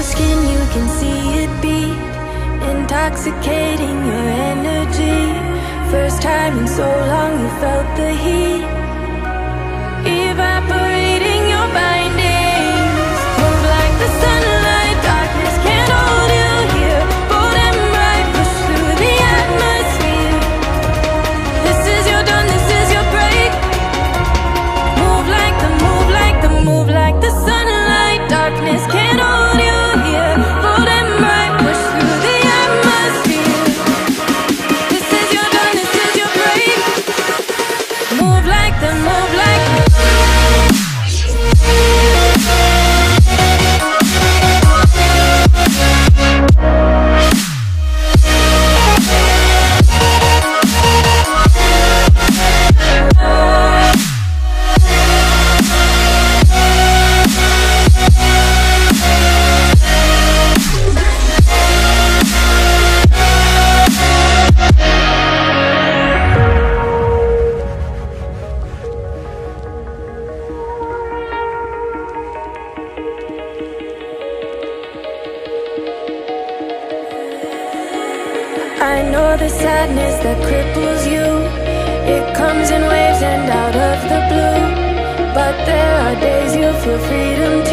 your skin, you can see it beat, intoxicating your energy. First time in so long you felt the heat, evaporating your bindings. Move like the sunlight, darkness can't hold you here. Bold and bright, push through the atmosphere. This is your dawn, this is your break. Move like the, move like the, move like the sunlight, darkness can't hold you here. Bold and bright, push through the atmosphere. This is your dawn, this is your break. Move like the, move like the. I know the sadness that cripples you. It comes in waves and out of the blue. But there are days you feel freedom